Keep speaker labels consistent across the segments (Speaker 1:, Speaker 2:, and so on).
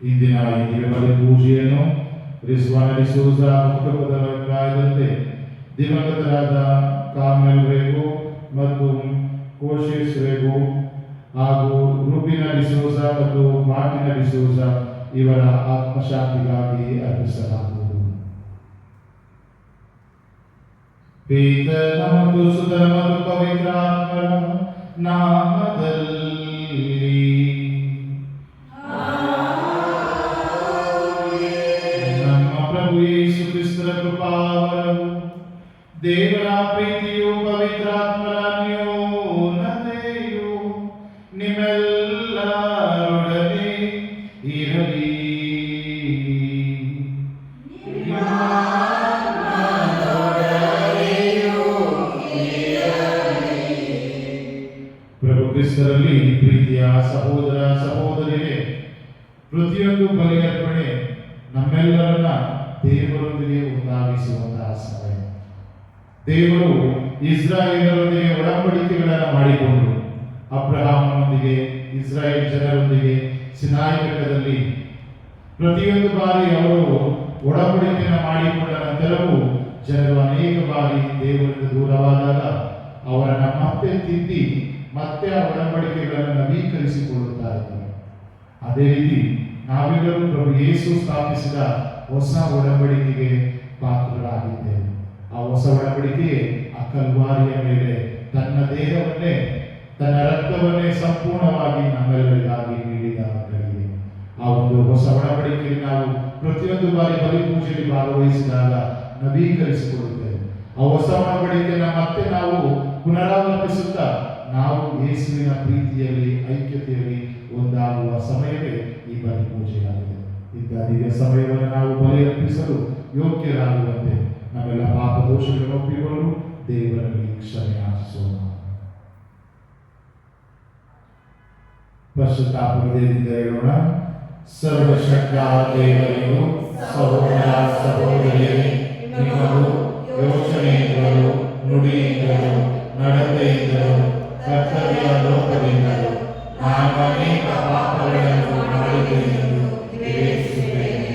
Speaker 1: ಇಂದಿನ ಈ ದಿನದ ಪೂಜೆಯನ್ನು ರಿಜ್ವಾನ್ ಡಿಸೋಜ ಮುಖಪದರ ಕಾಯ್ದಂತೆ ದಿವಂಗತರಾದ ಕಾರ್ಮೆಲ್ ರೇಗೋ ಮತ್ತು ಕೋಶಿಸ್ ರೇಗೋ ಹಾಗೂ ರೂಬಿನ ಡಿಸೋಜ ಮತ್ತು ಮಾರ್ಟಿನ ಡಿಸೋಜ ಇವರ ಆತ್ಮಶಾಂತಿಗಾಗಿ ಅರ್ಪಿಸಲಾಗುವುದು. ಪಿತನ ಮತ್ತು ಸುತನ ಮತ್ತು ಪವಿತ್ರಾತ್ಮರ ನಾಮದಲ್ಲಿ ಯೇಸು ಕ್ರಿಸ್ತರ ಕೃಪಾವರವು ದೇವರ ಪ್ರೀತಿಯು ಪವಿತ್ರಾತ್ಮರ ಅನ್ಯೋನ್ಯತೆಯು ನಿಮ್ಮೆಲ್ಲರೊಡನೆ ಇರಲಿ. ಪ್ರಭು ಕ್ರಿಸ್ತರಲ್ಲಿ ಪ್ರೀತಿಯ ಸಹೋದರ ಸಹೋದರಿಯರೇ, ಪ್ರತಿಯೊಂದು ಬಲಿಯರ್ಪಣೆ ನಮ್ಮೆಲ್ಲರನ್ನ ದೇವರೊಂದಿಗೆ ಒಂದಾಗಿಸುವಂತಹ ಸಮಯ. ದೇವರು ಇಸ್ರಾಯೇಲರೊಂದಿಗೆ ಒಡಂಬಡಿಕೆಗಳನ್ನು ಮಾಡಿಕೊಂಡರು. ಅಬ್ರಹಾಮನೊಂದಿಗೆ, ಇಸ್ರಾಯೇಲ್ ಜನರೊಂದಿಗೆ ಸಿನಾಯಿ ಬೆಟ್ಟದಲ್ಲಿ ಪ್ರತಿಯೊಂದು ಬಾರಿ ಅವರು ಒಡಂಬಡಿಕೆಯನ್ನು ಮಾಡಿಕೊಂಡ ನಂತರವೂ ಜನರು ಅನೇಕ ಬಾರಿ ದೇವರಿಂದ ದೂರವಾದಾಗ ಅವರನ್ನು ಮತ್ತೆ ತಿದ್ದಿ ಮತ್ತೆ ಆ ಒಡಂಬಡಿಕೆಗಳನ್ನು ನವೀಕರಿಸಿಕೊಳ್ಳುತ್ತಾ ಇದ್ದಾರೆ. ಅದೇ ರೀತಿ ನಾವೆಲ್ಲರೂ ಪ್ರಭು ಯೇಸು ಸ್ಥಾಪಿಸಿದ ಹೊಸ ಒಡಂಬಡಿಕೆಗೆ ಪಾತ್ರರಾಗಿದ್ದೇವೆ. ಆ ಹೊಸ ಒಡಂಬಡಿಕೆಯೇ ಆ ಕಲ್ವಾರಿಯ ಮೇಲೆ ತನ್ನ ದೇಹವನ್ನೇ, ತನ್ನ ರಕ್ತವನ್ನೇ ಸಂಪೂರ್ಣವಾಗಿ ನಮ್ಮೆಲ್ಲರಿಗಾಗಿ ನೀಡಿದ ಗಳಿಗೆ. ಆ ಒಂದು ಹೊಸ ಒಡಂಬಡಿಕೆಯಲ್ಲಿ ನಾವು ಪ್ರತಿಯೊಂದು ಬಾರಿ ಬಲಿಪೂಜೆಯಲ್ಲಿ ಭಾಗವಹಿಸಿದಾಗ ನವೀಕರಿಸಿಕೊಳ್ಳುತ್ತೇವೆ. ಆ ಹೊಸ ಒಡಂಬಡಿಕೆಯನ್ನು ಮತ್ತೆ ನಾವು ಪುನರಾವರ್ತಿಸುತ್ತಾ ನಾವು ಯೇಸುವಿನ ಪ್ರೀತಿಯಲ್ಲಿ, ಐಕ್ಯತೆಯಲ್ಲಿ ಒಂದಾಗುವ ಸಮಯವೇ ಈ ಬಲಿಪೂಜೆಯಾಗಿದೆ. ಇಂಥ ದಿವ್ಯ ಸಮಯವನ್ನು ನಾವು ಬಲಿ ಅರ್ಪಿಸಲು ಯೋಗ್ಯರಾಗುವಂತೆ ನಮ್ಮೆಲ್ಲ ಪಾಪ ದೋಷಗಳನ್ನು ಒಪ್ಪಿಕೊಂಡು ದೇವರಲ್ಲಿ ಕ್ಷಮೆ ಯಾಚಿಸೋಣ. ಪಶ್ಚಾತ್ತಾಪದಿಂದ ಹೇಳೋಣ. ಸರ್ವಶಕ್ತ ದೇವರಿಗೂ ಸಹೋದರ ಸಹೋದರಿಯರೇ, ನಿಮ್ಮದು ಯೋಚನೆಯಿಂದಲೂ ನುಡಿಯಿಂದಲೂ ನಡತೆಯಿಂದಲೂ ಕರ್ತವ್ಯ ಲೋಕದಿಂದಲೂ ನಾನು ಅನೇಕ ಪಾಪಗಳನ್ನು ಮಾಡಿದ್ದೇನೆಂದು ವಿವೇಚಿಸುತ್ತೇನೆ.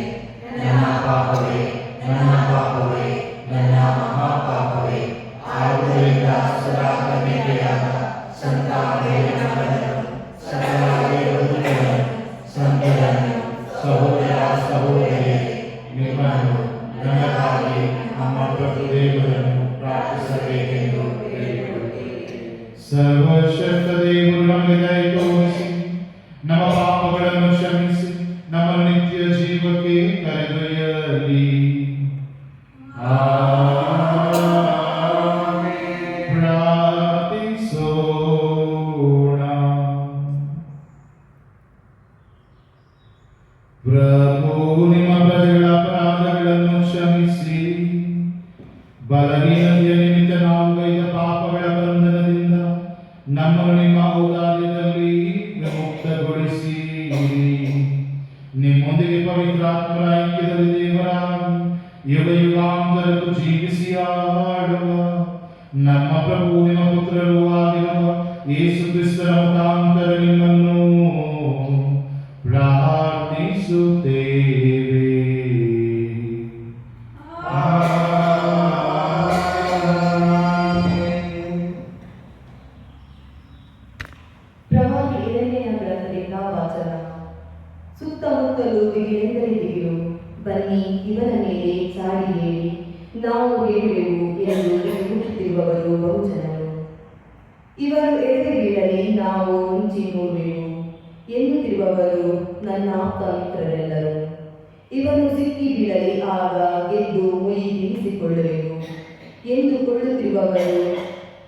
Speaker 1: ನನ್ನ ಪಾಪವೇ, ನನ್ನ ಪಾಪವೇ, ನನ್ನ ಮಹಾಪಾಪವೇ. ಆದುದರಿಂದ ಸದಾ ಕನ್ನಿಕೆಯಾದ ಸಂತ ಮೇರಿಯನ್ನು, ಸಕಲ ದೇವದೂತರನ್ನು, ಸಂತರನ್ನು, ಸಹೋದರ ಸಹೋದರಿಯರೇ, ನಿಮ್ಮನ್ನು ನನಗಾಗಿ ನಮ್ಮ ಪ್ರಭು ದೇವರನ್ನು ಪ್ರಾರ್ಥಿಸಬೇಕೆಂದು ಹೇಳಿಕೊಳ್ಳುತ್ತೇನೆ. ಸರ್ವಶಕ್ತ ದೇವರು ನಮಗೆ ದಯ ತೋರಿಸಿ ನಮ್ಮ ಪಾಪಗಳನ್ನು ಕ್ಷಮಿಸಿ ನಮ್ಮ ನಿತ್ಯ ಜೀವಕ್ಕೆ ಕರೆದೊಯ್ಯಲಿ. ಪ್ರಾರ್ಥಿಸೋಣ. ಪ್ರಭು ನಿಮ್ಮ ಪ್ರಜೆಗಳ ಅಪರಾಧಗಳನ್ನು ಕ್ಷಮಿಸಿ ಬಲಹೀನತೆಯ ನಿಮಿತ್ತ ನಾವು ಗೈದ ಪಾಪಗಳ ಬಂಧನದಿಂದ ನಮ್ಮನ್ನು ನಿಮ್ಮ ಔದಾರ್ಯದಲ್ಲಿ ಮುಕ್ತಗೊಳಿಸಿ ನಿಮ್ಮೊಂದಿಗೆ ಪವಿತ್ರಾತ್ಮರ ಐಕ್ಯದಲ್ಲಿ ದೇವರಾಗಿ ಯುಗ ಯುಗಾಂತರಕ್ಕೂ ಜೀವಿಸಿ ಆಡುವ ನಮ್ಮ ಪ್ರಭು ನಿಮ್ಮ ಪುತ್ರರೂ ಆಗಿರುವ ಯೇಸು ಕ್ರಿಸ್ತರ ಮುಖಾಂತರ ನಿಮ್ಮನ್ನು ಪ್ರಾರ್ಥಿಸುತ್ತೇವೆ.
Speaker 2: ಸುತ್ತಮುತ್ತಲು ದಿಗಿಲೆಂದರೆ ದಿಗಿಲು, ಬನ್ನಿ ಇವನ ಮೇಲೆ ಚಾಡಿ ಹೇಳಿ, ನಾವು ಹೇಳುವೆವು ಎಂದು ಹುಟ್ಟುತ್ತಿರುವವರು ಬಹುಜನರು. ಇವರು ಎದೆ ಬೀಳಲಿ, ನಾವು ಮುಂಚೆ ನೋಡುವೆವು ಎನ್ನುತ್ತಿರುವವರು ನನ್ನ ಆಪ್ತ ಮಿತ್ರರೆಲ್ಲರು. ಇವನು ಸಿಕ್ಕಿ ಬೀಳಲಿ, ಆಗ ಗೆದ್ದು ಮುಯಿ ತಿನ್ನಿಸಿಕೊಳ್ಳುವೆವು ಎಂದುಕೊಳ್ಳುತ್ತಿರುವವರು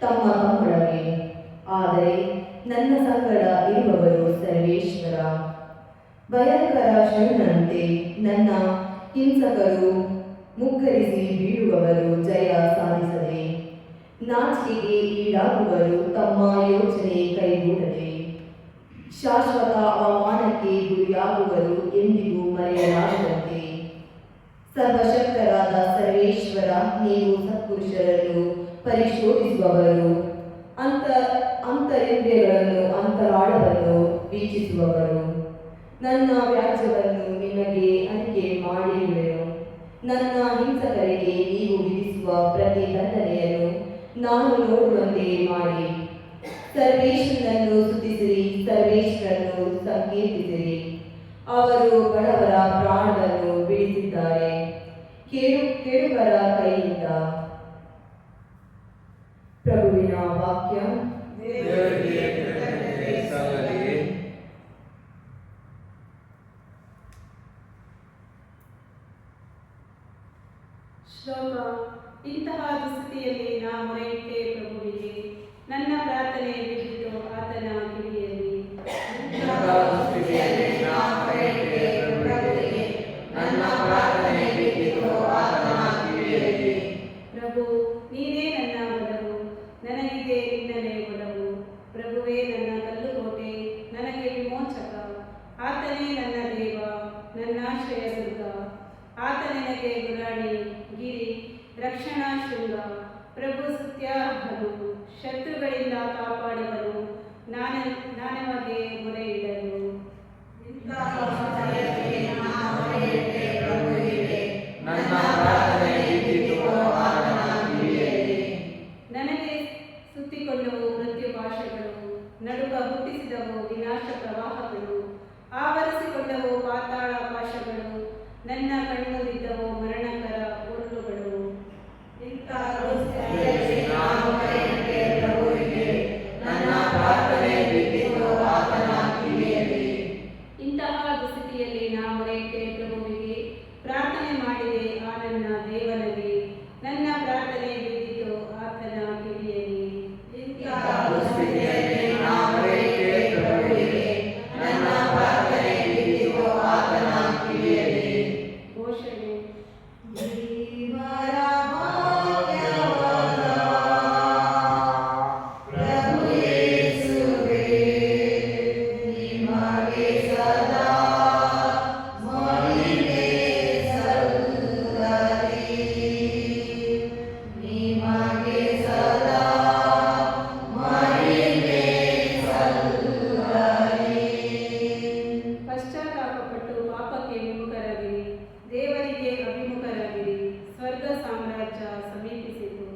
Speaker 2: ತಮ್ಮ ತಮ್ಮೊಳಗೆ. ಆದರೆ ನನ್ನ ಸಂಗಡ ಇರುವವರು ಸರ್ವೇಶ್ವರ. ಭಯಂಕರ ಶರಣಂತೆ ನನ್ನ ಹಿಂಸಕರು ಮುಗ್ಗರಿಸಿ ಬೀಳುವವರು ಜಯ ಸಾಧಿಸದೆ, ನಾಚಿಕೆಗೆ ಈಡಾಗುವರು ತಮ್ಮ ಯೋಚನೆ ಕೈಗೂಡದೆ, ಶಾಶ್ವತ ಅವಮಾನಕ್ಕೆ ಗುರಿಯಾಗುವರು ಎಂದಿಗೂ ಮರೆಯಲಾಗದಂತೆ. ಸರ್ವಶಕ್ತರಾದ ಸರ್ವೇಶ್ವರ, ನೀವು ಸತ್ಪುರುಷರನ್ನು ಪರಿಶೋಧಿಸುವವರು, ಅಂತರಿಂದ್ರಿಯಗಳನ್ನು ಅಂತರಾಳವನ್ನು ವೀಕ್ಷಿಸುವವರು. ನನ್ನ ವ್ಯಾಜ್ಯವನ್ನು ನಿಮಗೆ ಅರಿಕೆ ಮಾಡಿರುವೆನು. ನನ್ನ ಹಿಂಸಕರಿಗೆ ನೀವು ವಿಧಿಸುವ ಪ್ರತಿ ದಂಡನೆಯನ್ನು ನಾನು ನೋಡುವಂತೆ ಮಾಡಿ. ಸರ್ವೇಶ್ವರನನ್ನು ಸ್ತುತಿಸಿರಿ, ಸರ್ವೇಶ್ವರನನ್ನು ಸಂಕೀರ್ತಿಸಿರಿ. ಅವರು ಬಡವರ ಪ್ರಾಣವನ್ನು ಬಿಡಿಸಿದ್ದಾರೆ ಕೆಡುಕರ ಕೈಯಿಂದ. ಪ್ರಭುವಿನ ವಾಕ್ಯ.
Speaker 3: ಶ್ಲೋಕ. ಇಂತಹ ದುಸ್ಥಿತಿಯಲ್ಲಿ ನಾ ಮೊರೆಯಿಟ್ಟೆ ಪ್ರಭುವಿಗೆ, ನನ್ನ ಪ್ರಾರ್ಥನೆ ಬಿದ್ದಿತು ಆತನ ಕಿವಿಯಲ್ಲಿ. ಪ್ರಭು, ನೀನೇ ನನ್ನ ಒಡವು, ನನಗಿದೆ ನಿನ್ನಲೇ ಒಡವು. ಪ್ರಭುವೇ ನನ್ನ ಕಲ್ಲುಕೋಟೆ, ನನಗೆ ವಿಮೋಚಕ. ಆತನೇ ನನ್ನ ದೇವ, ನನ್ನಾಶ್ರಯ ದುರ್ಗ. ಆತ ನನಗೆ ಗುರಾಣಿ, ಗಿರಿ, ರಕ್ಷಣಾ ಶೃಂಗ. ಪ್ರಭು ಸ್ತುತ್ಯಾರ್ಹನು, ಶತ್ರುಗಳಿಂದ ಕಾಪಾಡುವನು. ನಾನಮಗೆ ಮೊರೆಯಿಡಲು. ನನಗೆ ಸುತ್ತಿಕೊಂಡವು ಮೃತ್ಯು ಭಾಷೆಗಳು, ನಡುಕ ಹುಟ್ಟಿಸಿದವು ವಿನಾಶ ಪ್ರವಾಹಗಳು. ಆವರಿಸಿಕೊಂಡವು ಪಾತಾಳ ಪಾಶಗಳು, ನನ್ನ ಕಣ್ಣುರಿದ್ದವು ಮರಣಕರ ಉರುಳುಗಳು. ಇಂತಹ ದುಸ್ಥಿತಿಯಲ್ಲಿ ನಾ ಮೊರೆಯಿಟ್ಟೆ ಪ್ರಭುವಿಗೆ, ಪ್ರಾರ್ಥನೆ ಮಾಡಿದೆ ಆ ನನ್ನ ದೇವನಲ್ಲಿ. ನನ್ನ ಪ್ರಾರ್ಥನೆ ಬಿದ್ದಿತು ಆತನ ಕಿವಿಯಲ್ಲಿ. ಘೋಷಣೆ. ಪಶ್ಚಾತ್ತಾಪಪಟ್ಟು ಪಾಪಕ್ಕೆ ವಿಮುಖರಾಗಿರಿ, ದೇವರಿಗೆ ಅಭಿಮುಖರಾಗಿರಿ. ಸ್ವರ್ಗ ಸಾಮ್ರಾಜ್ಯ ಸಮೀಪಿಸಿತು.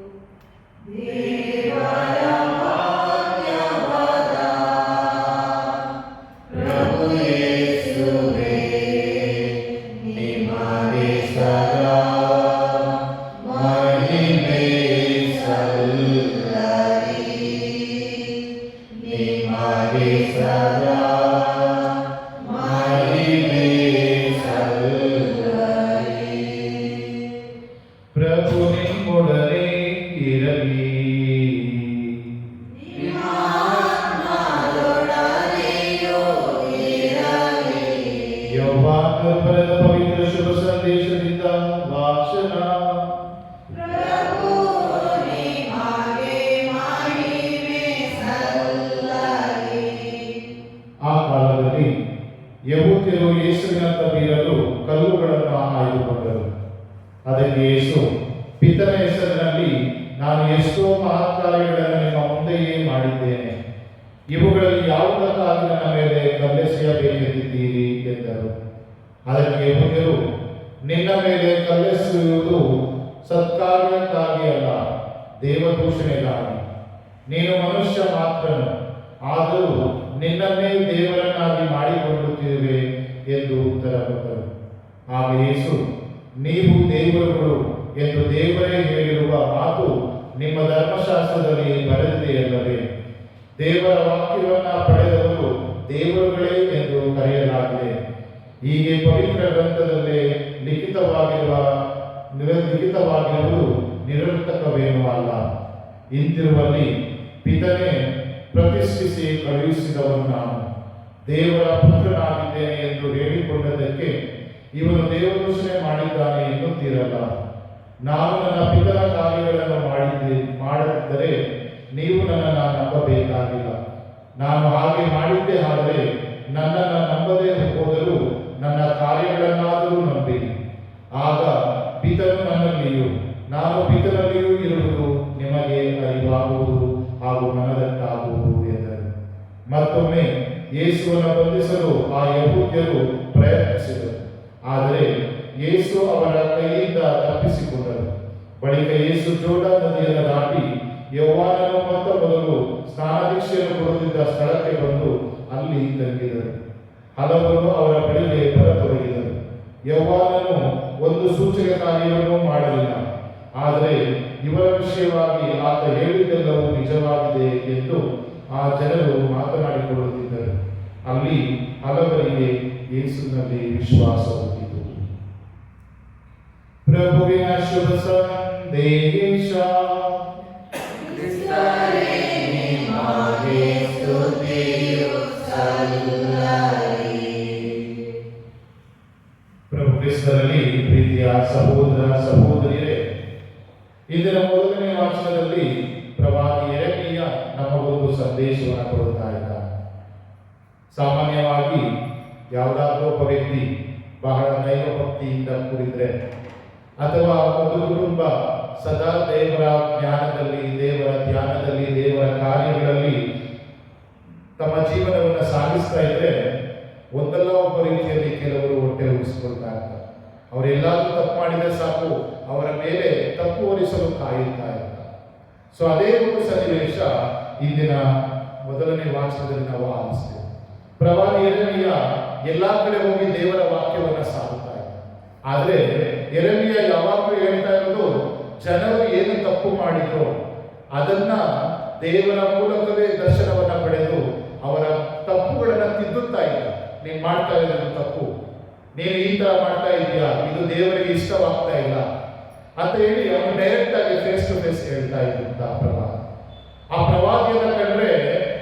Speaker 1: ಪ್ರಭು ನಿಮ್ಮೊಡನೆ ಇರಲಿ. ಯೋಹಾನನು ಬರೆದ ಪವಿತ್ರ ಶುಭ ಸಂದೇಶದಿಂದ ವಾಚನ. ಆ ಕಾಲದಲ್ಲಿ ಯಹೂದ್ಯರು ಯೇಸುವಿನತ್ತ ಬೀರಲು ಕಲ್ಲುಗಳನ್ನು ಆಯ್ದುಕೊಂಡರು. ಅದಕ್ಕೆ ಯೇಸು, ಪಿತನ ಹೆಸರಿನಲ್ಲಿ ನಾನು ಎಷ್ಟೋ ಮಹತ್ಕಾರ್ಯಗಳನ್ನು ನಿಮ್ಮ ಮುಂದೆಯೇ ಮಾಡಿದ್ದೇನೆ, ಇವುಗಳಲ್ಲಿ ಯಾವುದಕ್ಕಾಗಿ ನನ್ನ ಮೇಲೆ ಕಲ್ಲೆಸೆಯಬೇಕೆಂದಿದ್ದೀರಿ ಎಂದರು. ಅದಕ್ಕೆ ಯಹೂದ್ಯರು, ನಿನ್ನ ಮೇಲೆ ಕಲ್ಲೆಸೆಯುವುದು ಸತ್ಕಾರ್ಯಕ್ಕಾಗಿ ಅಲ್ಲ, ದೇವದೂಷಣೆಗಾಗಿ. ನೀನು ಮನುಷ್ಯ ಮಾತ್ರನು, ಆದರೂ ನಿನ್ನನ್ನೇ ದೇವರನ್ನಾಗಿ ಮಾಡಿಕೊಳ್ಳುತ್ತಿರುವೆ ಎಂದು ಉತ್ತರ ಕೊಟ್ಟರು. ಆಗ ಯೇಸು, ನೀವು ದೇವರುಗಳು ಎಂದು ದೇವರೇ ಹೇಳಿರುವ ಮಾತು ನಿಮ್ಮ ಧರ್ಮಶಾಸ್ತ್ರದಲ್ಲಿ ಬರೆದಿದೆಯಲ್ಲವೇ? ದೇವರ ವಾಕ್ಯವನ್ನು ಪಡೆದವರು ದೇವರುಗಳೇ ಎಂದು ಕರೆಯಲಾಗಿದೆ. ಹೀಗೆ ಪವಿತ್ರ ಗ್ರಂಥದಲ್ಲೇ ಲಿಖಿತವಾಗಿರುವುದು ನಿರರ್ಥಕವೇನೂ ಅಲ್ಲ. ಇಂತಿರುವಲ್ಲಿ ಪಿತನೇ ಪ್ರತಿಷ್ಠಿಸಿ ಕಳುಹಿಸಿದವನು ನಾನು, ದೇವರ ಪುತ್ರನಾಗಿದ್ದೇನೆ ಎಂದು ಹೇಳಿಕೊಂಡದಕ್ಕೆ ಇವನು ದೇವದೂಷಣೆ ಮಾಡಿದ್ದಾನೆ ಎನ್ನುತ್ತೀರಲ್ಲ. ನಾನು ನನ್ನ ಪಿತನ ಕಾರ್ಯಗಳನ್ನು ಮಾಡದಿದ್ದರೆ ನೀವು ನನ್ನನ್ನು ನಂಬಬೇಕಾಗಿಲ್ಲ. ನಾನು ಹಾಗೆ ಮಾಡಿದ್ದೇ ಆದರೆ ನನ್ನನ್ನು ನಂಬದೇ ಹೋದರೂ ನನ್ನ ಕಾರ್ಯಗಳನ್ನಾದರೂ ನಂಬಿರಿ. ಆಗ ಪಿತನು ನನ್ನಲ್ಲಿಯೂ ನಾನು ಪಿತನಲ್ಲಿಯೂ ಇರುವುದು ನಿಮಗೆ ಅರಿವಾಗುವುದು ಹಾಗೂ ಮನದಟ್ಟಾಗುವುದು ಎಂದರು. ಮತ್ತೊಮ್ಮೆ ಯೇಸುವನ್ನು ಬಂಧಿಸಲು ಆ ಯಹೂದ್ಯರು ಪ್ರಯತ್ನಿಸಿದರು, ಆದರೆ ಯೇಸು ಅವರ ಕೈಯಿಂದ ತಪ್ಪಿಸಿಕೊಂಡರು. ಬಳಿಕ ಯೇಸು ಜೋರ್ಡನ್ ನದಿಯನ್ನು ದಾಟಿ ಯೋಹಾನನು ಮೊತ್ತ ಮೊದಲು ಸ್ನಾನದೀಕ್ಷೆಯನ್ನು ಕೊಡುತ್ತಿದ್ದ ಸ್ಥಳಕ್ಕೆ ಬಂದು ಅಲ್ಲಿ ತಂಗಿದರು. ಹಲವರು ಅವರ ಬಳಿಗೆ ಬರತೊಡಗಿದರು. ಯೋಹಾನನು ಒಂದು ಸೂಚಕ ಕಾರ್ಯವನ್ನೂ ಮಾಡಲಿಲ್ಲ, ಆದರೆ ಇವರ ವಿಷಯವಾಗಿ ಆತ ಹೇಳಿದ್ದೆಲ್ಲವೂ ನಿಜವಾಗಿದೆ ಎಂದು ಆ ಜನರು ಮಾತನಾಡಿಕೊಳ್ಳುತ್ತಿದ್ದರು. ಅಲ್ಲಿ ಹಲವರಿಗೆ ಯೇಸುವಿನಲ್ಲಿ ವಿಶ್ವಾಸ ಹುಟ್ಟಿತು. ಪ್ರಭುವಿನ ಶುಭ ಸಂದೇಶ. ಪ್ರಭು ಕ್ರಿಸ್ತರಲ್ಲಿ ಪ್ರೀತಿಯ ಸಹೋದರ ಸಹೋದರಿಯರೇ, ಇಂದಿನ ಮೊದಲನೇ ವಾಚನದಲ್ಲಿ ಪ್ರವಾದಿ ಯೆರೆಮೀಯ ನಮಗೊಂದು ಸಂದೇಶವನ್ನು ಕೊಡುತ್ತಾ ಇದ್ದಾನೆ. ಸಾಮಾನ್ಯವಾಗಿ ಯಾವುದಾದ್ರೂ ಒಬ್ಬ ವ್ಯಕ್ತಿ ಬಹಳ ದೈವ ಭಕ್ತಿಯಿಂದ ಕೂಡಿದ್ರೆ ಅಥವಾ ಒಂದು ಕುಟುಂಬ ಸದಾ ದೇವರ ಜ್ಞಾನದಲ್ಲಿ, ದೇವರ ಧ್ಯಾನದಲ್ಲಿ, ದೇವರ ಕಾರ್ಯಗಳಲ್ಲಿ ತಮ್ಮ ಜೀವನವನ್ನು ಸಾಗಿಸ್ತಾ ಇದ್ರೆ ಒಂದಲ್ಲ ಒಬ್ಬ ರೀತಿಯಲ್ಲಿ ಕೆಲವರು ಹೊಟ್ಟೆ ಉಳಿಸಿಕೊಳ್ತಾ ಇರ್ತಾರೆ. ಅವರೆಲ್ಲಾದ್ರೂ ತಪ್ಪು ಮಾಡಿದ್ರೆ ಸಾಕು, ಅವರ ಮೇಲೆ ತಪ್ಪು ಹೊರಿಸಲು ಕಾಯುತ್ತಾ ಇರ್ತಾರೆ. ಸೊ ಅದೇ ಒಂದು ಸನ್ನಿವೇಶ ಇಂದಿನ ಮೊದಲನೇ ವಾಚನದಲ್ಲಿ ನಾವು ಆಲಿಸ್ತೇವೆ. ಪ್ರವಾದಿ ಯೆರೆಮೀಯ ಎಲ್ಲಾ ಕಡೆ ಹೋಗಿ ದೇವರ ವಾಕ್ಯವನ್ನ ಸಾರುತ್ತಾ ಇದ್ದ. ಆದ್ರೆ ಯೆರೆಮೀಯ ಯಾವಾಗಲೂ ಹೇಳ್ತಾ ಇರೋದು, ಜನರು ಏನು ತಪ್ಪು ಮಾಡಿದ್ರು ಅದನ್ನ ದೇವರ ಮೂಲಕವೇ ದರ್ಶನವನ್ನ ಪಡೆದು ಅವರ ತಪ್ಪುಗಳನ್ನ ತಿದ್ದುತ್ತಾ ಇದ್ದ. ನೀನು ಮಾಡ್ತಾ ಇರೋದು ತಪ್ಪು, ನೀನು ಈ ತರ ಮಾಡ್ತಾ ಇದೀಯಾ, ಇದು ದೇವರಿಗೆ ಇಷ್ಟವಾಗ್ತಾ ಇಲ್ಲ ಅಂತ ಹೇಳಿ ಅವನು ಡೈರೆಕ್ಟ್ ಆಗಿ ಫೇಸ್ ಟು ಫೇಸ್ ಹೇಳ್ತಾ ಇದ್ದ ಪ್ರವಾದಿ. ಆ ಪ್ರವಾದಿಯನ್ನ ಕಂಡ್ರೆ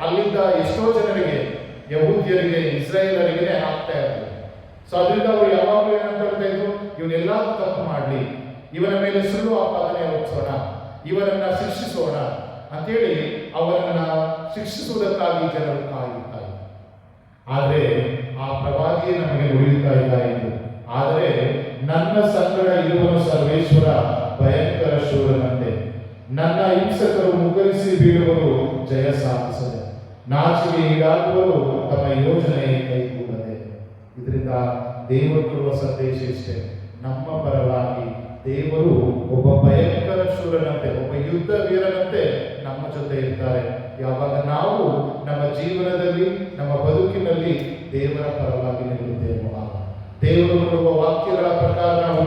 Speaker 1: ಅಲ್ಲಿದ್ದ ಎಷ್ಟೋ ಜನರಿಗೆ, ಯಹೂದ್ಯರಿಗೆ, ಇಸ್ರಾಯೇಲರಿಗೆ ಆಗ್ತಾ ಇದ್ರು. ಸೊ ಅದರಿಂದ ಅವರು ಯಾವಾಗಲೂ ಏನಂತ ಹೇಳ್ತಾ ಇದ್ರು, ಇವನೆಲ್ಲಾದ್ರೂ ತಪ್ಪು ಮಾಡಲಿ, ಇವನ ಮೇಲೆ ಸುಳ್ಳು ಆಪಾದನೆ ಹೊರಿಸೋಣ, ಇವನನ್ನ ಶಿಕ್ಷಿಸೋಣ ಅಂತೇಳಿ ಅವರನ್ನ ಶಿಕ್ಷಿಸುವುದಕ್ಕಾಗಿ ಜನರು ಕಾಯುತ್ತಾ ಇದ್ರು. ಆದರೆ ಆ ಪ್ರವಾದಿಯೇ ನಮಗೆ ಉಳಿಯುತ್ತಾ ಇಲ್ಲ ಎಂದು. ಆದರೆ ನನ್ನ ಸಂಗಡ ಇರುವನು ಸರ್ವೇಶ್ವರ ಭಯಂಕರ ಶೂರನಂತೆ, ನನ್ನ ಹಿಂಸಕರು ಮುಗ್ಗರಿಸಿ ಬೀಳುವರು ಜಯ ಸಾಧಿಸದೆ, ನಾಚಿಕೆ ಈಡಾಗುವರು ತಮ್ಮ ಯೋಜನೆ ಕೈಗೂಡದೆ. ಇದರಿಂದ ದೇವರು ಕೊಡುವ ಸಂದೇಶ ಇಷ್ಟೇ, ನಮ್ಮ ಪರವಾಗಿ ದೇವರು ಒಬ್ಬ ಭಯಂಕರ ಶೂರನಂತೆ, ಒಬ್ಬ ಯುದ್ಧ ವೀರನಂತೆ ನಮ್ಮ ಜೊತೆ ಇರ್ತಾರೆ. ಯಾವಾಗ ನಾವು ನಮ್ಮ ಜೀವನದಲ್ಲಿ, ನಮ್ಮ ಬದುಕಿನಲ್ಲಿ ದೇವರ ಪರವಾಗಿ ನಿಲ್ಲುತ್ತೇವೋ, ದೇವರು ಕೊಡುವ ವಾಕ್ಯಗಳ ಪ್ರಕಾರ ನಾವು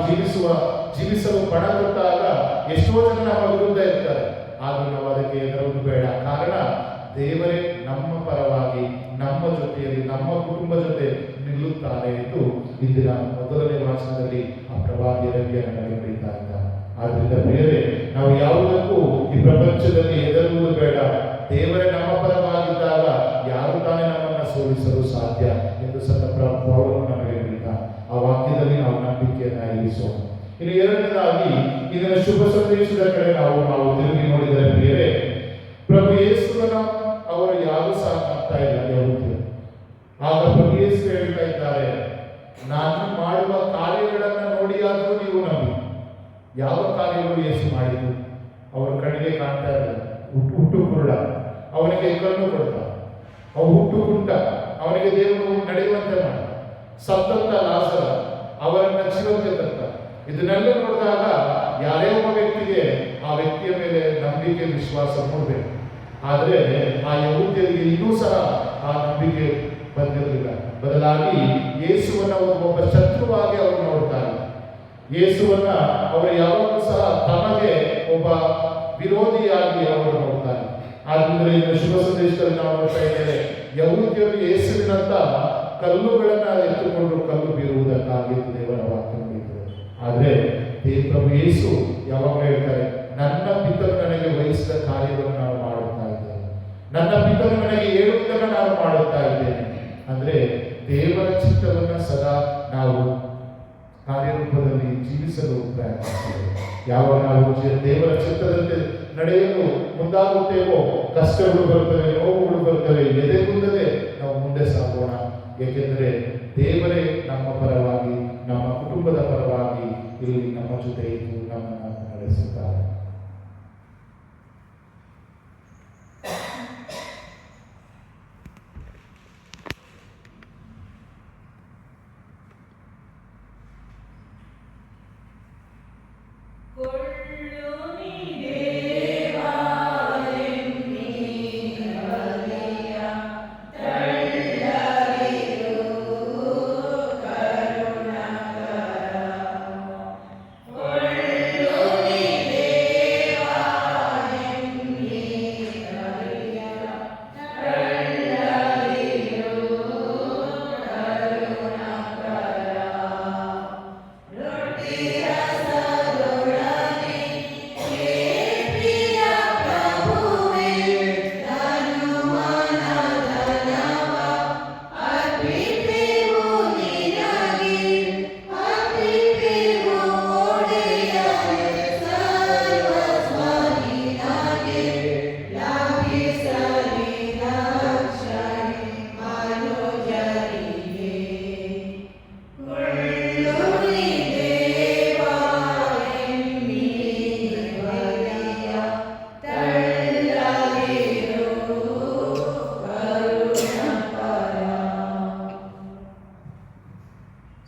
Speaker 1: ಜೀವಿಸಲು ಪಣ ಕೊಟ್ಟಾಗ ಎಷ್ಟೋ ಜನ ನಮ್ಮ ವಿರುದ್ಧ ಇರ್ತಾರೆ, ಆದರೂ ನಾವು ಅದಕ್ಕೆ ಹೆದರುವುದು ಬೇಡ. ಕಾರಣ ದೇವರೇ ನಮ್ಮ ಪರವಾಗಿ, ನಮ್ಮ ಜೊತೆಯಲ್ಲಿ, ನಮ್ಮ ಕುಟುಂಬ ಜೊತೆ ನಿಲ್ಲುತ್ತಾರೆ ಎಂದು ಇಂದಿನ ಮೊದಲನೇ ವಾಚನದಲ್ಲಿ ಆ ಪ್ರವಾದಿ ಯೆರೆಮೀಯ ನಮಗೆ ಬರೀತಾ ಇದ್ದಾರೆ. ಆದ್ರಿಂದ ಬೇರೆ ನಾವು ಯಾವುದಕ್ಕೂ ಈ ಪ್ರಪಂಚದಲ್ಲಿ ಹೆದರುವುದು ಬೇಡ. ದೇವರೇ ನಮ್ಮ ಪರವಾಗಿದ್ದಾಗ ಯಾರು ತಾನೇ ನಮ್ಮನ್ನ ಸೋಲಿಸಲು ಸಾಧ್ಯ ಎಂದು ಪೌಲನು ನಮಗೆ ಬರೀತಾ. ಆ ವಾಕ್ಯದಲ್ಲಿ ನಾವು ನಂಬಿಕೆಯನ್ನ ಇರಿಸೋಣ. ಇನ್ನು ಎರಡನೇದಾಗಿ ಇದರ ಶುಭ ಸಂದೇಶದ ಕಡೆ ನಾವು ತಿರುಗಿ ನೋಡಿದರೆ ಬೇರೆ, ಪ್ರಭು ಯೇಸುವನ ಅವರು ಯಾರು ಸಹ ಆಗ್ತಾ ಇಲ್ಲ ಯಹೂದ್ಯರು. ಆಗ ಪ್ರಭು ಯೇಸು ಹೇಳ್ತಾ ಇದ್ದಾರೆ, ನಾನು ಮಾಡುವ ಕಾರ್ಯಗಳನ್ನ ನೋಡಿಯಾದರೂ ನೀವು ನಂಬಿ. ಯಾವ ಕಾರ್ಯಗಳು ಯೇಸು ಮಾಡಿದ್ರು? ಅವರ ಕಣ್ಣಿಗೆ ಕಾಣ್ತಾ ಇರಲಿಲ್ಲ, ಹುಟ್ಟು ಕುರುಡ, ಅವನಿಗೆ ಕಣ್ಣು ಕೊಡ್ತ, ಅವು ಹುಟ್ಟು ಕುಂಟ, ಅವನಿಗೆ ದೇವರು ನಡೆಯುವಂತೆ ಮಾಡ, ಸತ್ತಂತ ಲಾಸರ, ಅವರನ್ನ ಜೀವಂತೆ ತಂತ. ಇದನ್ನೆಲ್ಲ ನೋಡಿದಾಗ ಯಾರೇ ಒಬ್ಬ ವ್ಯಕ್ತಿಗೆ ಆ ವ್ಯಕ್ತಿಯ ಮೇಲೆ ನಂಬಿಕೆ, ವಿಶ್ವಾಸ ಮೂಡಬೇಕು. ಆದರೆ ಆ ಯಹೂದ್ಯರಿಗೆ ಇನ್ನೂ ಸಹ ಆ ನಂಬಿಕೆ ಬಂದಿರಲಿಲ್ಲ. ಬದಲಾಗಿ ಯೇಸುವನ್ನ ಒಬ್ಬ ಶತ್ರುವಾಗಿ ಅವರು ನೋಡ್ತಾರೆ. ಯೇಸುವನ್ನ ಅವರು ಯಾವಾಗಲೂ ಸಹ ತಮಗೆ ಒಬ್ಬ ವಿರೋಧಿಯಾಗಿ ಅವರು ನೋಡ್ತಾರೆ. ಆದ್ರಿಂದ ಇನ್ನು ಶುಭ ಸಂದೇಶದಲ್ಲಿ ನಾವು ನೋಡ್ತಾ ಇದ್ದೇವೆ, ಯಹೂದ್ಯರು ಯೇಸುವಿನಂತ ಕಲ್ಲುಗಳನ್ನ ಎತ್ತುಕೊಂಡು ಕಲ್ಲು ಬೀರುವುದಕ್ಕಾಗಿ ದೇವರ ವಾಕ್ಯ ನುಡಿಯುತ್ತದೆ. ಆದರೆ ಪ್ರಭು ಯೇಸು ಯಾವಾಗಲೂ ಹೇಳ್ತಾರೆ, ನನ್ನ ಪಿತನು ನನಗೆ ವಹಿಸಿದ ಕಾರ್ಯವನ್ನು ನಾನು ಮಾಡುತ್ತಾ ಇದ್ದೇನೆ, ನನ್ನ ಪಿತನು ನನಗೆ ಹೇಳುವುದನ್ನು ನಾನು ಮಾಡುತ್ತಾ ಇದ್ದೇನೆ. ಅಂದ್ರೆ ದೇವರ ಚಿತ್ತವನ್ನ ಸದಾ ನಾವು ಕಾರ್ಯರೂಪದಲ್ಲಿ ಜೀವಿಸಲು ಪ್ರಯತ್ನಿಸ್ತೇವೆ. ಯಾವಾಗ ನಾವು ದೇವರ ಚಿತ್ತದಂತೆ ನಡೆಯಲು ಮುಂದಾಗುತ್ತೇವೋ ಕಷ್ಟಗಳು ಬರ್ತವೆ, ನೋವುಗಳು ಬರ್ತವೆ, ಎದೆಗುಂದದೆ ನಾವು ಮುಂದೆ ಸಾಗೋಣ. ಏಕೆಂದರೆ ದೇವರೇ ನಮ್ಮ ಪರವಾಗಿ, ನಮ್ಮ ಕುಟುಂಬದ ಪರವಾಗಿ ಇಲ್ಲಿ ನಮ್ಮ ಜೊತೆ ಇದ್ದು ನಮ್ಮನ್ನು ನಡೆಸುತ್ತಾರೆ.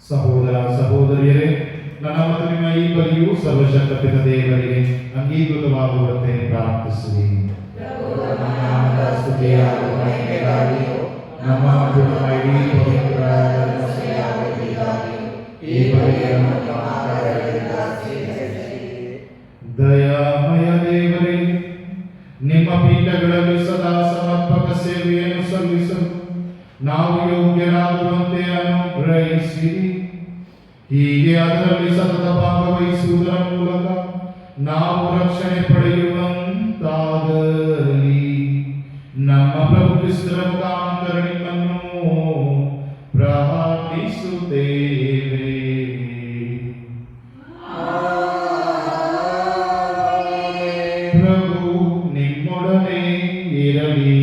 Speaker 1: ಸಹೋದರ ಸಹೋದರಿಯರೇ, ನನ್ನ ಮತ್ತು ನಿಮ್ಮ ಈ ಬಲಿಯು ಸರ್ವಶಕ್ತ ಪಿತ ದೇವರಿಗೆ ಅಂಗೀಕೃತವಾಗುವಂತೆ ಪ್ರಾರ್ಥಿಸುವಿ. ನಮ್ಮ ಮತ್ತು ನಮ್ಮ ಇಡೀ ಪವಿತ್ರ ಈ ಬಲಿಯನ್ನು ದಯಾಮಯ ದೇವರೇ, ನಿಮ್ಮ ಪೀಠಗಳಲ್ಲಿ ಸದಾ ಸಮರ್ಪಕ ಸೇವೆಯನ್ನು ಸಲ್ಲಿಸಲು ನಾವು ಯೋಗ್ಯರಾಗುವಂತೆ ಅನುಗ್ರಹಿಸಿರಿ. ಹೀಗೆ ಅದರಲ್ಲಿ ಸತತ ಭಾಗವಹಿಸುವುದರ ಮೂಲಕ ನಾವು ರಕ್ಷಣೆ ಪಡೆಯುವಂತಾಗಲಿ. ನಮ್ಮ ಪ್ರಭು ಕ್ರಿಸ್ತರ ಮುಖಾಂತರ ನಿಮ್ಮನ್ನು ಪ್ರಾರ್ಥಿಸುತ್ತೇವೆ. ಪ್ರಭು ನಿಮ್ಮೊಡನೆ ಇರಲಿ.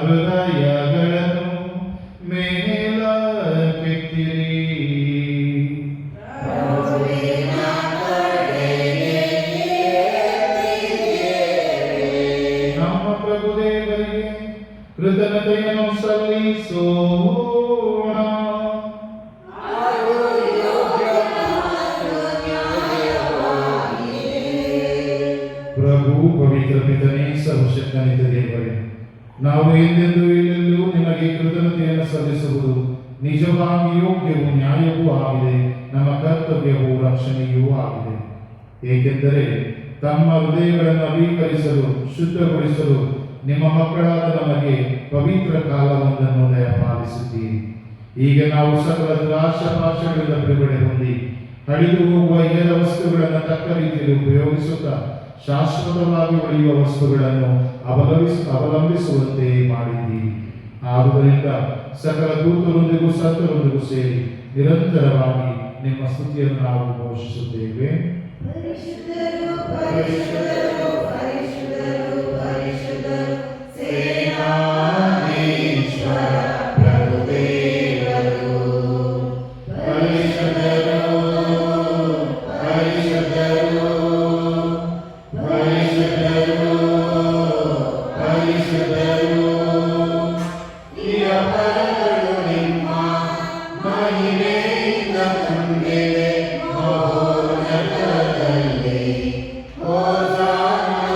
Speaker 1: ಹೃದಯಗಳನ್ನು ಮೇಲಕ್ಕೆತ್ತಿರಿ. ನಮ್ಮ ಪ್ರಭು ದೇವರಿಗೆ ಕೃತಜ್ಞತೆಯನ್ನು ಸಲ್ಲಿಸೋಣ. ಪ್ರಭು ಪವಿತ್ರ ಪಿತನೇ, ಸರ್ವಶಕ್ತನಿತ ದೇವರೇ, ನಾವು ಎಂದೆಂದೂ ಇಲ್ಲೆಲ್ಲೂ ನಿಮಗೆ ಕೃತಜ್ಞತೆಯನ್ನು ಸಲ್ಲಿಸುವುದು ನಿಜವಾಗಿ ಯೋಗ್ಯವೂ ನ್ಯಾಯವೂ ಆಗಿದೆ, ನಮ್ಮ ಕರ್ತವ್ಯವೂ ರಕ್ಷಣೆಯೂ ಆಗಿದೆ. ಏಕೆಂದರೆ ತಮ್ಮ ಹೃದಯಗಳನ್ನು ನವೀಕರಿಸಲು ಶುದ್ಧಗೊಳಿಸಲು ನಿಮ್ಮ ಮಕ್ಕಳಾದ ನಮಗೆ ಪವಿತ್ರ ಕಾಲವೊಂದನ್ನು ದಯಪಾಲಿಸಿದ್ದೀರಿ. ಈಗ ನಾವು ಸಕಲ ದುರಾಶಾಪಾಶಗಳಿಂದ ಬಿಡುಗಡೆ ಹೊಂದಿ ಹರಿದು ಹೋಗುವ ಇಹದ ವಸ್ತುಗಳನ್ನು ತಕ್ಕ ರೀತಿಯಲ್ಲಿ ಉಪಯೋಗಿಸುತ್ತಾ ಶಾಶ್ವತವಾಗಿ ಉಳಿಯುವ ವಸ್ತುಗಳನ್ನು ಅವಲಂಬಿಸುವಂತೆ ಮಾಡಿದ್ದೀರಿ. ಆದುದರಿಂದ ಸಕಲ ದೂತರೊಂದಿಗೂ ಸಂತರೊಂದಿಗೂ ಸೇರಿ ನಿರಂತರವಾಗಿ ನಿಮ್ಮ ಸ್ತುತಿಯನ್ನು ನಾವು ಘೋಷಿಸುತ್ತೇವೆ.
Speaker 4: Hosanna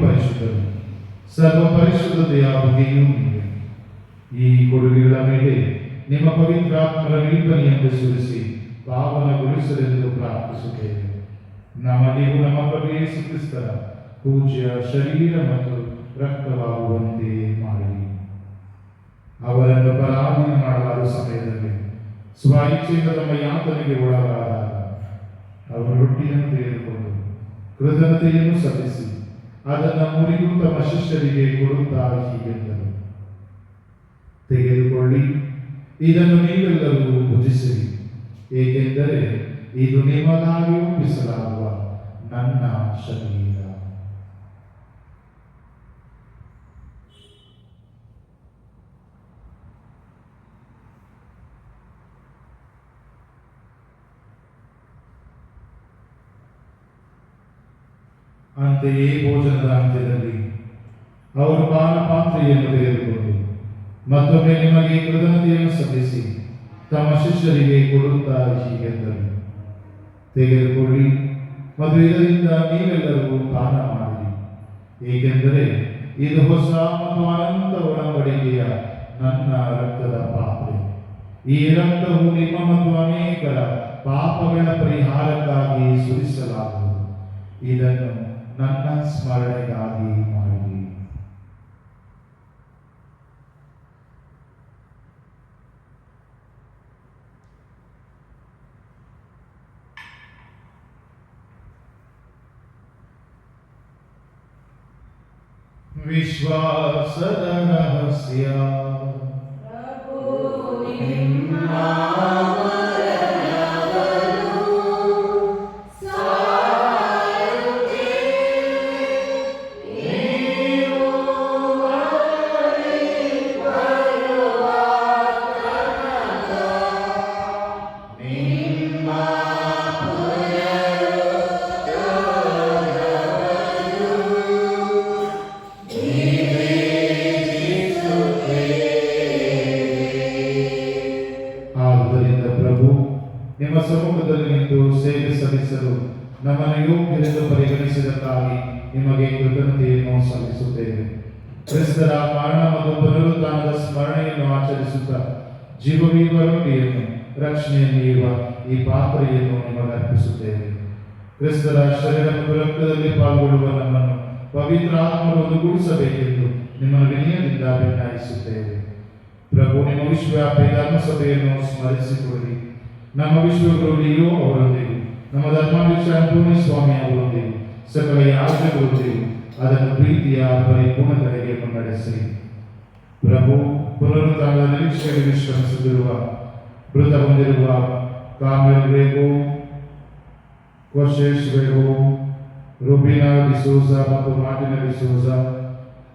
Speaker 1: ಪರಿಶುದ್ಧರು, ಸರ್ವ ಪರಿಶುದ್ಧತೆಯ ಬಗೆಯೂ ನೀವೇ. ಈ ಕೊಡುಗೆಗಳ ಮೇಲೆ ನಿಮ್ಮ ಪವಿತ್ರಾತ್ಮರ ನಿಲ್ಪನೆಯನ್ನು ಸುರಿಸಿ ಪಾವನಗೊಳಿಸಲೆಂದು ಪ್ರಾರ್ಥಿಸುತ್ತೇವೆ. ನಮಗೆಯೂ ನಮ್ಮ ಪ್ರಭು ಯೇಸು ಕ್ರಿಸ್ತರ ಪೂಜ್ಯ ಶರೀರ ಮತ್ತು ರಕ್ತವಾಗುವಂತೆ ಮಾಡಿ. ಅವರನ್ನು ಪರಾಧೀನ ಮಾಡಲಾದ ಸಮಯದಲ್ಲಿ ಸ್ವಇಚ್ಛೆಯಿಂದ ತಮ್ಮ ಯಾತನೆಗೆ ಒಳಗಾದಾಗ ಅವರು ರೊಟ್ಟಿಯನ್ನು ತೆಗೆದುಕೊಂಡು ಕೃತಜ್ಞತೆಯನ್ನು ಸಲ್ಲಿಸಿ ಅದನ್ನು ಮುರಿದು ತಮ್ಮ ಶಿಷ್ಯರಿಗೆ ಕೊಡುತ್ತಾ ಹೀಗೆಂದರು: ತೆಗೆದುಕೊಳ್ಳಿ, ಇದನ್ನು ನೀವೆಲ್ಲರೂ ಭುಜಿಸಿರಿ, ಏಕೆಂದರೆ ಇದು ನಿಮಗಾಗಿ ಒಪ್ಪಿಸಲಾಗುವ ನನ್ನ ಶರೀರ. ಅಂತೆಯೇ ಭೋಜನದ ಅಂತ್ಯದಲ್ಲಿ ಅವರು ಪಾನಪಾತ್ರೆಯನ್ನು ತೆಗೆದುಕೊಂಡು ಮತ್ತೊಮ್ಮೆ ನಿಮಗೆ ಕೃತಜ್ಞತೆಯನ್ನು ಸಲ್ಲಿಸಿ ತಮ್ಮ ಶಿಷ್ಯರಿಗೆ ಕೊಡುತ್ತಾ ಹೀಗೆಂದರು: ತೆಗೆದುಕೊಳ್ಳಿ ಮತ್ತು ಇದರಿಂದ ನೀವೆಲ್ಲರೂ ಪಾನ ಮಾಡಿರಿ, ಏಕೆಂದರೆ ಇದು ಹೊಸ ಮತ್ತು ಅನಂತ ಒಡಂಬಡಿಕೆಯ ನನ್ನ ರಕ್ತದ ಪಾತ್ರೆ. ಈ ರಕ್ತವು ನಿಮ್ಮ ಮತ್ತು ಅನೇಕರ ಪಾಪಗಳ ಪರಿಹಾರಕ್ಕಾಗಿ ಸುರಿಸಲಾಗುವುದು. ಇದನ್ನು ನನ್ನ ಸ್ಮರಣೆಗಾಗಿ ಮಾಡಿರಿ. ವಿಶ್ವಾಸದ ರಹಸ್ಯ. ನಿಮ್ಮ ಸಮ್ಮುಖದಲ್ಲಿ ನಿಂತು ಸೇವೆ ಸಲ್ಲಿಸಲು ನಮ್ಮನ್ನು ಯೋಗ್ಯರೆಂದು ಪರಿಗಣಿಸಿದಕ್ಕಾಗಿ ನಿಮಗೆ ಕೃತಜ್ಞತೆಯನ್ನು ಸಲ್ಲಿಸುತ್ತೇವೆ. ಕ್ರಿಸ್ತರ ಮರಣ ಮತ್ತು ಪುನರುತ್ಥಾನದ ಸ್ಮರಣೆಯನ್ನು ಆಚರಿಸುತ್ತಾ ಜೀವವೀವ ರೊಟ್ಟಿಯನ್ನು ರಕ್ಷಣೆಯನ್ನು ನೀಡುವ ಈ ಪಾತ್ರೆಯನ್ನು ನಿಮಗೆ ಅರ್ಪಿಸುತ್ತೇವೆ. ಕ್ರಿಸ್ತರ ಶರೀರ ಮತ್ತು ರಕ್ತದಲ್ಲಿ ಪಾಲ್ಗೊಳ್ಳುವ ನಮ್ಮನ್ನು ಪವಿತ್ರ ಆತ್ಮರು ಒಂದುಗೂಡಿಸಬೇಕೆಂದು ನಿಮ್ಮನ್ನು ವಿನಯದಿಂದ ವಿನಯಿಸುತ್ತೇವೆ. ಪ್ರಭು, ನಿಮ್ಮ ವಿಶ್ವವ್ಯಾಪಿ ಧರ್ಮಸಭೆಯನ್ನು ಸ್ಮರಿಸಿಕೊಳ್ಳಿ. ನಮ್ಮ ವಿಶ್ವಗುರು ಲಿಯೋ ಅವರೊಂದಿಗೂ ನಮ್ಮ ಧರ್ಮಾಧ್ಯಕ್ಷ ಅಂತೋನಿ ಸ್ವಾಮಿ ಅವರೊಂದಿಗೂ ಸಕಲ ಯಾಜಕರೊಂದಿಗೂ ಅದನ್ನು ಪ್ರೀತಿಯ ಪರಿಪೂರ್ಣತೆಗೆ ಮುನ್ನಡೆಸಿ. ಪ್ರಭು, ಪುನರುತ್ಥಾನದ ನಿರೀಕ್ಷೆಗೆ ವಿಶ್ರಮಿಸುತ್ತಿರುವ ಮೃತ ಹೊಂದಿರುವ ಕಾಮೆಲ್ ವೇಗೋ, ಕೋಶೇಶ್ ವೇಗೋ, ರುಬಿನಾ ಡಿಸೋಜ ಮತ್ತು ಮಾರ್ಟಿನ ಡಿಸೋಜ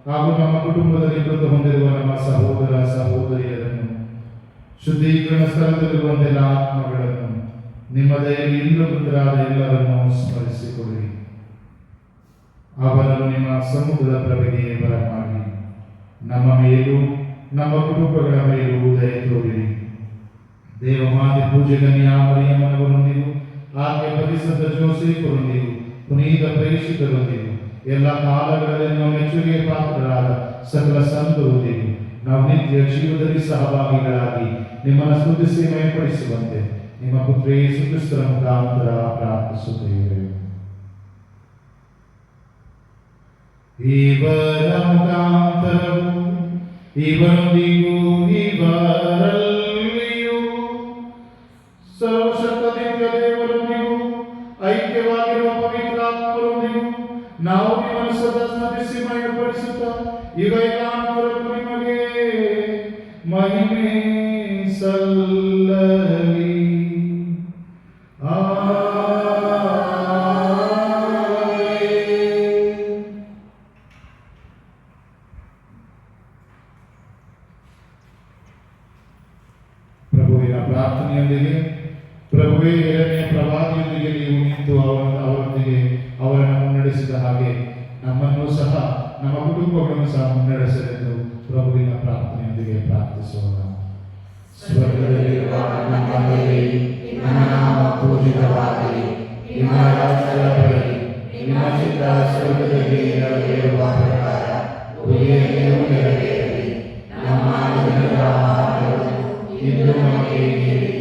Speaker 1: ಹಾಗೂ ನಮ್ಮ ಕುಟುಂಬದಲ್ಲಿ ಮೃತ ಹೊಂದಿರುವ ನಮ್ಮ ಸಹೋದರ ಸಹೋದರಿಯರನ್ನು, ಶುದ್ಧೀಕರಣ ಸ್ಥಳದಲ್ಲಿರುವಂತೆಲ್ಲ ಆತ್ಮಗಳನ್ನು, ನಿಮ್ಮ ದಯೆಯಲ್ಲಿ ಇಂದು ಮೃತರಾದ ಎಲ್ಲರನ್ನು ಸ್ಮರಿಸಿಕೊಳ್ಳಿ. ಅವರನ್ನು ನಿಮ್ಮ ಸಮ್ಮುಖದ ಪ್ರಭೆಗೆ ಬರಮಾಡಿ ನಮ್ಮ ಮೇಲೂ ನಮ್ಮ ಕುಟುಂಬಗಳ ಮೇಲೂ ದಯೆ ತೋರಿರಿ. ದೇವಮಾತೆ ಪೂಜೆ ಕನ್ಯಾ ಮರಿಯಮ್ಮನವರೊಂದಿಗೂ ಆಕೆ ಪರಿಶುದ್ಧ ಜೋಸೇಫರೊಂದಿಗೂ ಪುನೀತ ಪ್ರೇಷಿತರೊಂದಿಗೂ ಎಲ್ಲ ಕಾಲಗಳಲ್ಲಿ ನಮ್ಮ ಮೆಚ್ಚುಗೆಗೆ ಪಾತ್ರರಾದ ಸಕಲ ಸಂತರೊಂದಿಗೂ ನಾವು ನಿತ್ಯ ಜೀವದಲ್ಲಿ ಸಹಭಾಗಿಗಳಾಗಿ ನಿಮ್ಮನ್ನು ಸ್ತುತಿಸಿ ಮಯಪಡಿಸುವಂತೆ ನಿಮ್ಮ ಪುತ್ರ ಯೇಸು ಕ್ರಿಸ್ತರ ಮುಖಾಂತರ ಪ್ರಾರ್ಥಿಸುತ್ತೇವೆ. ಇವರ ಮುಖಾಂತರವು ಇವರೊಂದಿಗೂ ಇವರಲ್ಲಿಯೂ ಸರ್ವಶಕ್ತ ದಿವ್ಯ ದೇವರೊಂದಿಗೂ ಐಕ್ಯವಾಗಿರುವ ಪವಿತ್ರಾತ್ಮರೊಂದಿಗೂ ನಾವು ನಿಮ್ಮನ್ನು ಸದಾ ಸ್ತುತಿಸಿ ಮಯಪಡಿಸುತ್ತಾ ಈಗ ಏಕಾಂತರಕ್ಕೂ ನಿಮಗೆ ಮಹಿಮೆ ಸಲ್ಲಲಿ. ಪ್ರಭುವಿನ ಪ್ರಾರ್ಥನೆಯೊಂದಿಗೆ, ಪ್ರಭುವೇ ಎರಡನೇ ಪ್ರವಾದಿಯೊಂದಿಗೆ ನೀವು ನಿಂತು ಅವರೊಂದಿಗೆ ಅವರನ್ನು ಮುನ್ನಡೆಸಿದ ಹಾಗೆ ನಮ್ಮನ್ನು ಸಹ ನಮ್ಮ ಕುಟುಂಬಗಳನ್ನು ಸಹ ಮುನ್ನಡೆಸಲೆಂದು ಪ್ರಭುವಿನ ಪ್ರಾರ್ಥನೆಯೊಂದಿಗೆ ಪ್ರಾರ್ಥಿಸೋಣ. ಸ್ವರ್ಗದಲ್ಲಿರುವ ನಮ್ಮ ತಂದೆಯೇ, ನಿಮ್ಮ ನಾಮ ಪೂಜಿತವಾಗಲಿ, ನಿಮ್ಮ ರಾಜ್ಯ ಬರಲಿ, ನಿಮ್ಮ ಚಿತ್ತ ಸ್ವರ್ಗದಲ್ಲಿ ನೆರವೇರುವ ಪ್ರಕಾರ ಭೂಮಿಯಲ್ಲಿಯೂ ನೆರವೇರಲಿ. ನಮ್ಮ ಅನುದಿನದ ಆಹಾರವನ್ನು ಇಂದು ನಮಗೆ ನೀಡಿ,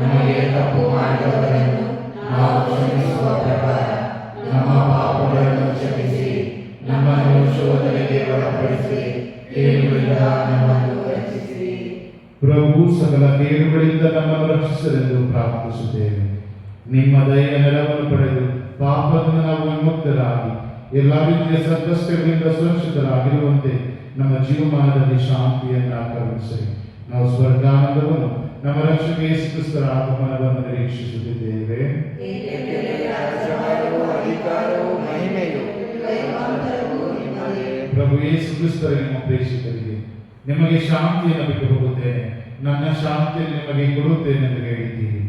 Speaker 1: ನಮಗೆ ತಪ್ಪು ಮಾಡಿದವರನ್ನು ನಾವು ಕ್ಷಮಿಸುವ ಪ್ರಕಾರ ನಮ್ಮ ಪಾಪಗಳನ್ನು ಕ್ಷಮಿಸಿ, ನಮ್ಮನ್ನು ಶೋಧನೆಗೆ ಒಳಪಡಿಸಿ ಕೇಡುಗಳಿಂದ ನಮ್ಮನ್ನು ರಕ್ಷಿಸಿ. ಪ್ರಭು ಸಕಲ ಕೇಡುಗಳಿಂದ ನಮ್ಮನ್ನು ರಕ್ಷಿಸಲೆಂದು ಪ್ರಾರ್ಥಿಸುತ್ತೇವೆ. ನಿಮ್ಮ ದಯೆಯ ನೆರವನ್ನು ಪಡೆದು ಪಾಪದಿಂದ ನಾವು ವಿಮುಕ್ತರಾಗಿ ಎಲ್ಲ ರೀತಿಯ ಸಂಕಷ್ಟಗಳಿಂದ ಸುರಕ್ಷಿತರಾಗಿರುವಂತೆ ನಮ್ಮ ಜೀವಮಾನದಲ್ಲಿ ಶಾಂತಿಯನ್ನು ಕರುಣಿಸಿರಿ. ನಾವು ಸ್ವರ್ಗಾನಂದವನ್ನು ನಮ್ಮ ರಕ್ಷಕ ಯೇಸು ಕ್ರಿಸ್ತರ ಆಗಮನವನ್ನು ನಿರೀಕ್ಷಿಸುತ್ತಿದ್ದೇವೆ. ಪ್ರಭು ಯೇಸು ಕ್ರಿಸ್ತರ ನಿಮ್ಮ ಪ್ರೇಷಕರಿಗೆ ನಿಮಗೆ ಶಾಂತಿಯನ್ನು ಬಿಟ್ಟು ಹೋಗುತ್ತೇನೆ, ನನ್ನ ಶಾಂತಿಯನ್ನು ನಿಮಗೆ ಕೊಡುತ್ತೇನೆ ಎಂದು ಹೇಳಿದ್ದೀರಿ.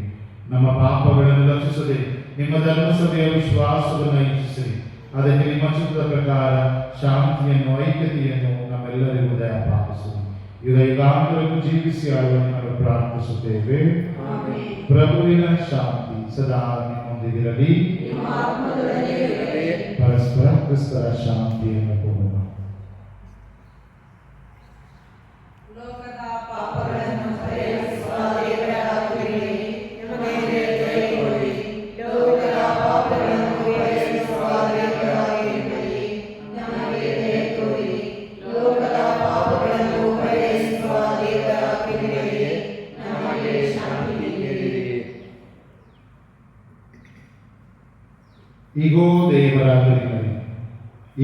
Speaker 1: ನಮ್ಮ ಪಾಪಗಳನ್ನು ರಕ್ಷಿಸದೆ ನಿಮ್ಮ ಧರ್ಮಸಭೆಯ ವಿಶ್ವಾಸವನ್ನು ಹೆಚ್ಚಿಸಿರಿ. ಅದಕ್ಕೆ ನಿಮ್ಮ ಚಿತ್ರದ ಪ್ರಕಾರ ಶಾಂತಿಯನ್ನು, ಐಕ್ಯತೆಯನ್ನು ನಮ್ಮೆಲ್ಲರಿಗೂ ದಯಪಾಲಿಸಿರಿ. ಯುಗಾಂತರಕ್ಕೂ ಜೀವಿಸಿ ಆಳುವ ನಿಮ್ಮನ್ನು ಪ್ರಾರ್ಥಿಸುತ್ತೇವೆ. ಪ್ರಭುವಿನ ಶಾಂತಿ ಸದಾ ನಿಮ್ಮೊಂದಿಗಿರಲಿ. ಪರಸ್ಪರ ಕ್ರಿಸ್ತರ ಶಾಂತಿಯನ್ನು ಕೊಡೋಣ. ಈಗೋ ದೇವರ ಕುರಿಮರಿ,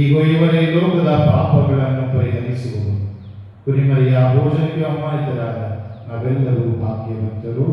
Speaker 1: ಈಗೋ ಇವರೇ ಲೋಕದ ಪಾಪಗಳನ್ನು ಪರಿಹರಿಸುವರು. ಕುರಿಮರಿಯ ಭೋಜನಕ್ಕೆ ಆಹ್ವಾನಿತರಾದ ನಾವೆಲ್ಲರೂ ಭಾಗ್ಯವಂತರು.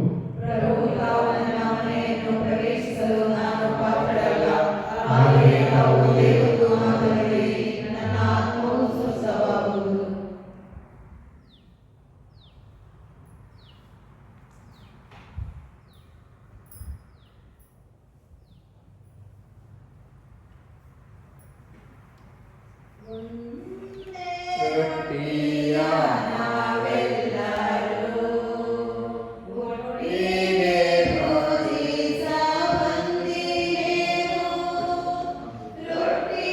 Speaker 2: ರೊಟ್ಟಿ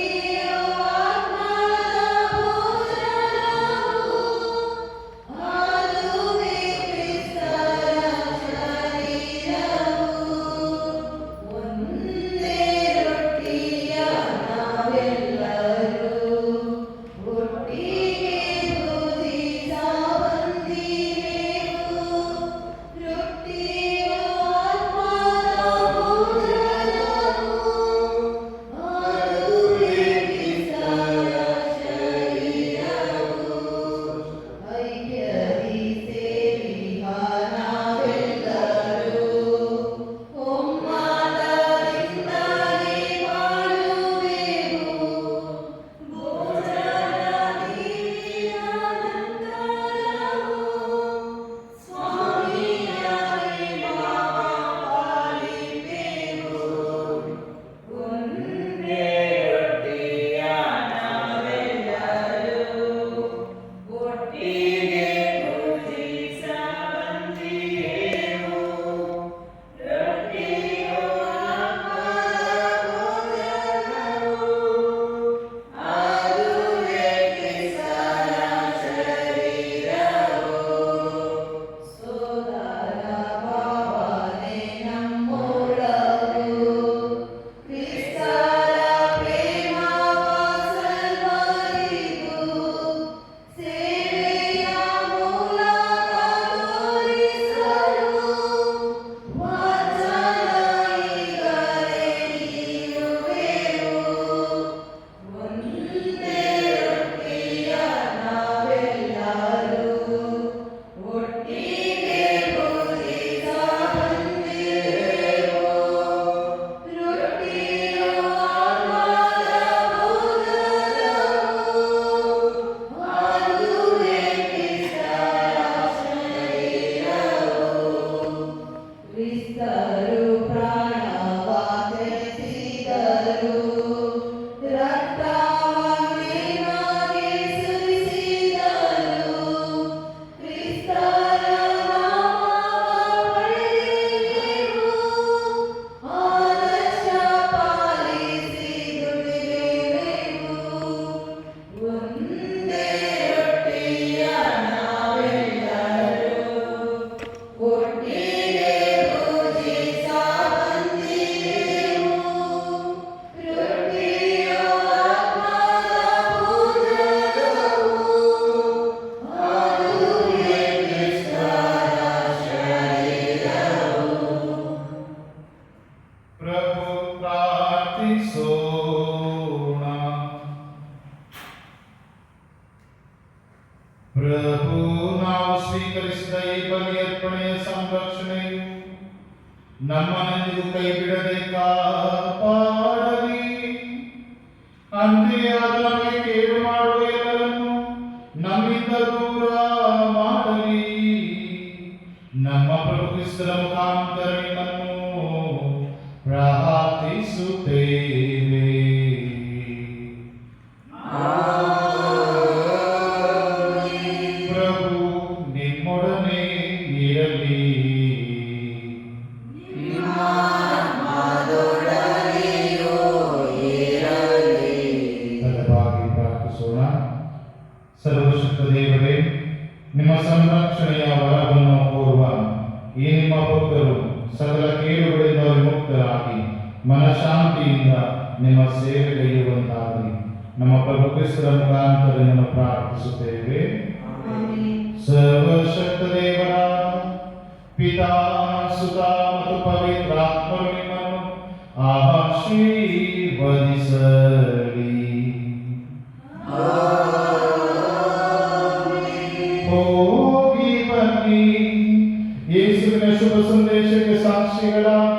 Speaker 1: ಪ್ರಭು, ನಾವು ಸ್ವೀಕರಿಸಿದ ಈ ಬಲಿಯರ್ಪಣೆಯ ಸಂರಕ್ಷಣೆಯು ನಮ್ಮನೆಂದಿಗೂ ಕೈ ಬಿಡದೆ ಕಾಪಾಡಲಿ. ಅಂತೆಯೇ ಅದು ನಮಗೆ ಕೇಡು ಮಾಡುವ ಎಲ್ಲರನ್ನು ನಮ್ಮಿಂದ ದೂರ ಮಾಡಲಿ. ನಮ್ಮ ಪ್ರಭು ಕ್ರಿಸ್ತರ ಮುಖಾಂತರ ನಿಮ್ಮನ್ನು ಪ್ರಾರ್ಥಿಸುತ್ತೇವೆ. ಪ್ರಭು ನಿಮ್ಮೊಡನೆ ಇರಲಿ. ತಲೆಬಾಗಿ ಪ್ರಾರ್ಥಿಸೋಣ. ಸರ್ವಶಕ್ತ ದೇವರೇ, ನಿಮ್ಮ ಸಂರಕ್ಷಣೆಯ ವರವನ್ನು ಕೋರುವ ಈ ನಿಮ್ಮ ಭಕ್ತರು ಸಕಲ ಕೇಡುಗಳಿಂದ ವಿಮುಕ್ತರಾಗಿ ಮನಶಾಂತಿಯಿಂದ ನಿಮ್ಮ ಸೇವೆಗೈಯುವಂತಾಗಲಿ. ನಮ್ಮ ಪ್ರಭು ಕ್ರಿಸ್ತರ ಮುಖಾಂತರ ನಿಮ್ಮನ್ನು ಪ್ರಾರ್ಥಿಸುತ್ತೇವೆ. ಸರ್ವಶಕ್ತ ದೇವರ ಪಿತಾ, ಸುತ ಮತ್ತು ಪವಿತ್ರಾತ್ಮರು ನಿಮ್ಮನ್ನು ಆಶೀರ್ವದಿಸಲಿ. ಹೋಗಿ ಬನ್ನಿ, ಯೇಸುವಿನ ಶುಭ ಸಂದೇಶಕ್ಕೆ ಸಾಕ್ಷಿಗಳಾಗಿ